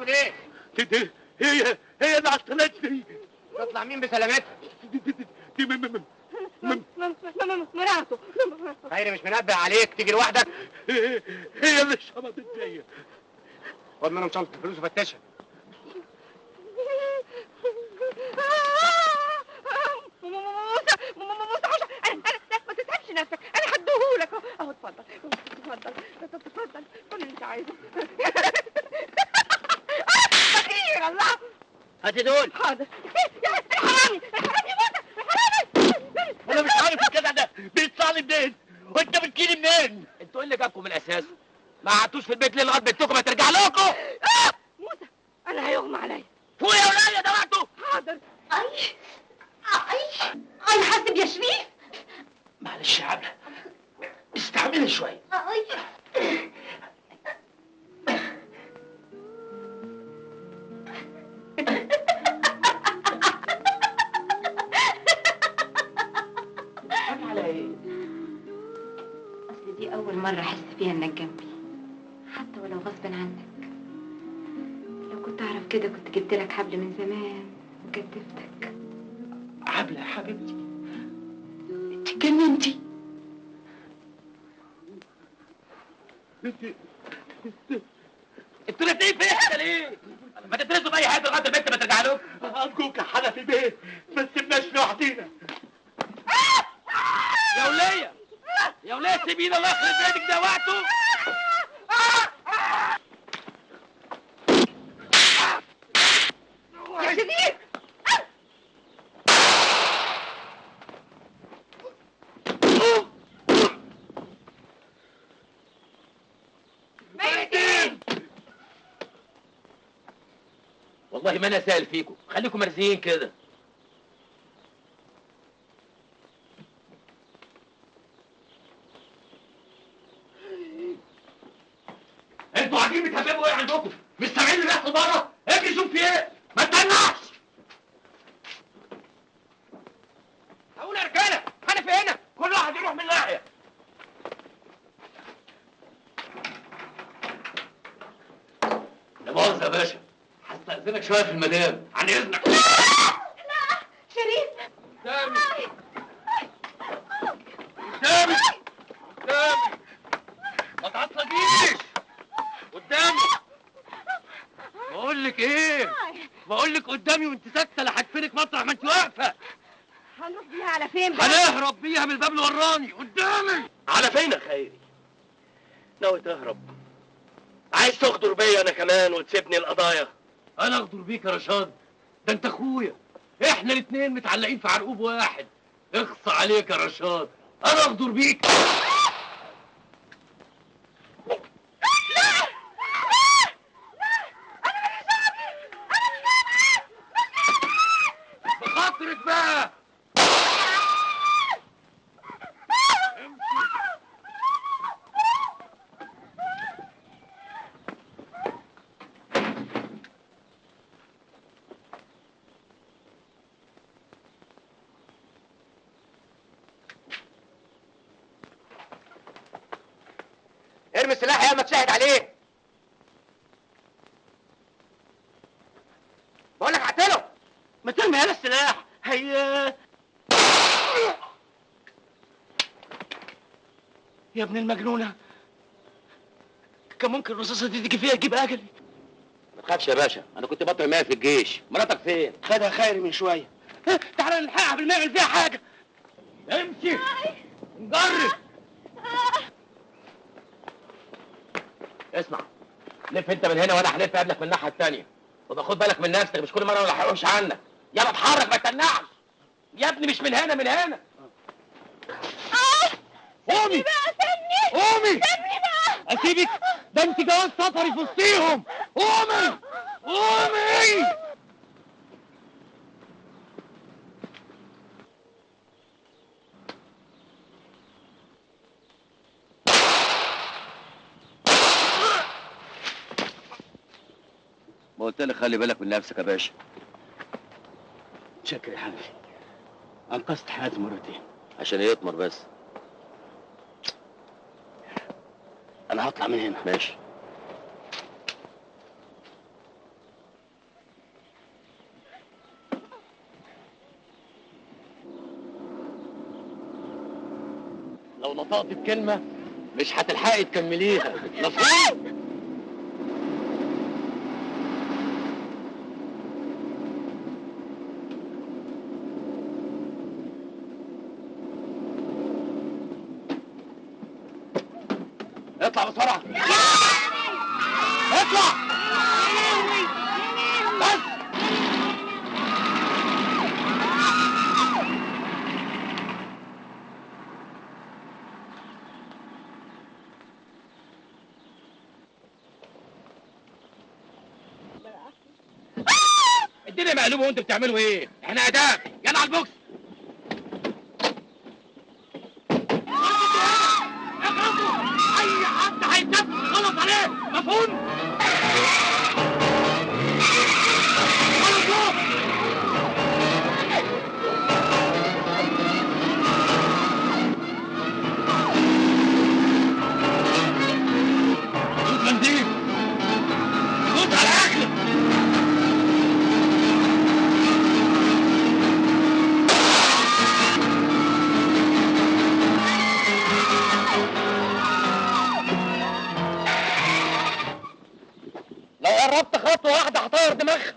تاخد ايه؟ هي اللي عطلتني. تطلع مين بسلامتها؟ دي مراته. خيري مش منبه عليك تيجي لوحدك؟ هي اللي شمطت فيا. خد منهم شنطة الفلوس وفتشها. موسى انا ما تتعبش نفسك، انا هديهولك اهو. اتفضل اتفضل كل اللي انت عايزه. خير الله. هاتي دول. حاضر. الحرامي موسى الحرامي. انا مش عارف الجدع ده بيطلع لي منين وانت بتجيلي منين؟ انتوا ايه اللي جابكم من الاساس؟ ما قعدتوش في البيت ليه لغايه بنتكم ما ترجع لكم؟ موسى انا هيغمى عليا. فوق يا ولاد ده وقته. حاضر. اي حاسب يا شريف. معلش يا عبله استحملي شويه. على ايه؟ اصل دي اول مره احس فيها انك جنبي، حتى ولو غصب عنك. لو كنت اعرف كده كنت جبت لك حبل من زمان وكتفتك. عبله يا حبيبتي انت اتجننتي. انتوا الاثنين فين ليه؟ ما تدرسوا في اي حته لغايه البنت ما ترجع لكم. ارجوك يا حنفي بيه ما تسيبناش لوحدينا. يا وليه يا وليه سيبينا الله يخرب بيتك ده وقته. يا شريف والله ما انا سائل فيكم، خليكم مرزيين كده. انتوا قاعدين بتهببوا ايه عندكم؟ مش سامعين اللي بيحصل بره؟ اجري شوف في ايه؟ ما تتنعش. هقول يا رجاله حنفي هنا، كل واحد يروح من ناحيه. لا مؤاخذة يا باشا، هستأذنك شوية في المدام، عن إذنك. لا شريف قدامي قدامي قدامي، ما تعصبيش قدامي. بقول لك ايه؟ بقول لك قدامي وانت ساكته لا هدفنك مطرح ما انت واقفه. هنروح بيها على فين بقى؟ هنهرب بيها من الباب اللي وراني قدامي. على فين يا خيري؟ ناوي تهرب؟ عايز تغدر بيا انا كمان وتسيبني القضايا؟ انا اغدر بيك يا رشاد؟ ده انت اخويا، احنا الاثنين متعلقين في عرقوب واحد. اخص عليك يا رشاد، انا اغدر بيك؟ بخاطرك بقى. ارمي السلاح يا ما تشاهد عليه. بقول لك اعتله. ما ترمي هذا السلاح. هيا يا ابن المجنونه، كان ممكن الرصاصه دي تيجي فيها تجيب اجلي. ما تخافش يا باشا، انا كنت بطل ماء في الجيش. مراتك فين؟ خدها خيري من شويه. تعالى نلحقها قبل ما يعمل فيها حاجه. امشي نجرب. اسمع، لف انت من هنا وانا هلف قبلك من الناحيه الثانيه، وباخد بالك من نفسك، مش كل مره ما الحقوش عنك. يلا اتحرك ما تتنعش يا ابني، مش من هنا من هنا. قومي قومي. اسيبك؟ ده انت جواز سفري في وسطيهم. قومي قومي. ما قلت لك خلي بالك من نفسك يا باشا. شكرا يا حنفي، انقذت حياتي مرتين. عشان يطمر بس. انا هطلع من هنا. ماشي. لو نطقت بكلمه مش هتلحقي تكمليها، مفهوم؟ اطلع بسرعه، اطلع بس. الدنيا مقلوبه وانتوا بتعملوا ايه؟ احنا اداء، يلا على البوكس. اي حد هيتنفس غلط عليه، مفهوم؟ دوس بنزين، دوس على اخرك. لو قربت خطوة واحدة هطير دماغها.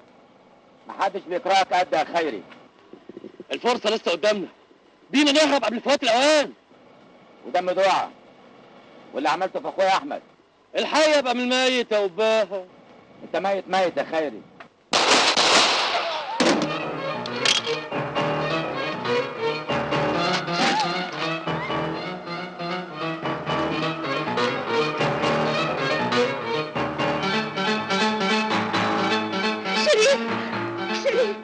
محدش بيكرهك قد يا خيري. الفرصة لسه قدامنا، بينا نهرب قبل فوات الأوان. ودم دعاء واللي عملته في اخويا احمد. الحي يبقى من الميت يا وباها. انت ميت ميت يا خيري. شريف، شريف،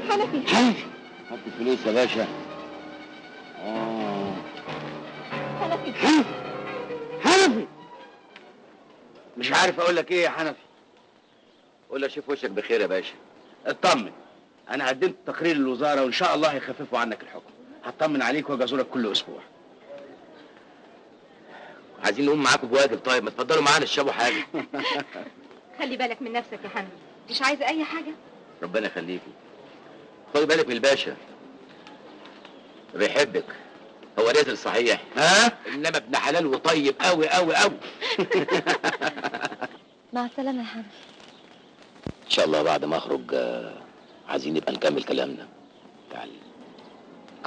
حنفي، حنفي، هات الفلوس يا باشا. حنفي، حنفي، حنفي. مش عارف اقول لك ايه يا حنفي. قول اشوف وشك بخير يا باشا. اطمن، انا قدمت تقرير للوزاره وان شاء الله هيخففوا عنك الحكم. هطمن عليك واجي ازورك كل اسبوع. عايزين نقوم معاكم بواجب. طيب ما تفضلوا معانا تشربوا حاجة. خلي بالك من نفسك يا حنفي، مش عايزة أي حاجة. ربنا يخليكي. خدي بالك من الباشا، بيحبك، هو رزق صحيح، ها؟ انما ابن حلال وطيب قوي قوي قوي. مع السلامة يا حنفي. ان شاء الله بعد ما اخرج عايزين نبقى نكمل كلامنا. تعال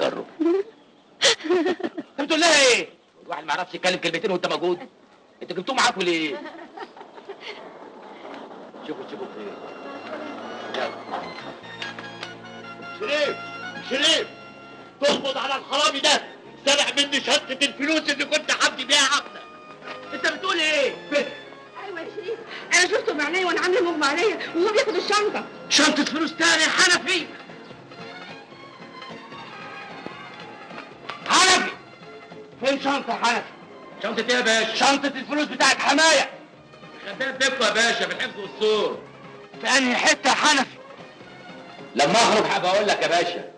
جرب. انتوا لها ايه؟ الواحد ما يعرفش يتكلم كلمتين وانت موجود. انتوا جبتوه معاكم ليه؟ شوفوا خير. يلا. شريف، شريف، تقبض على الحرامي ده، سرق مني شنطة الفلوس اللي كنت حافظ بيها عقدة. انت بتقول ايه؟ أيوة يا شريف، أنا شفته بعيني وأنا عاملة مغمى عليا وهو بياخد الشنطة. شنطة فلوس تاني يا حنفي؟ حنفي! فين شنطة يا حنفي؟ شنطة ايه يا باشا؟ شنطة الفلوس بتاعت حماية. خدها بيبكوا يا باشا في الحفظ والصور. في أنهي حتة يا حنفي؟ لما أخرج هبقى أقول لك يا باشا.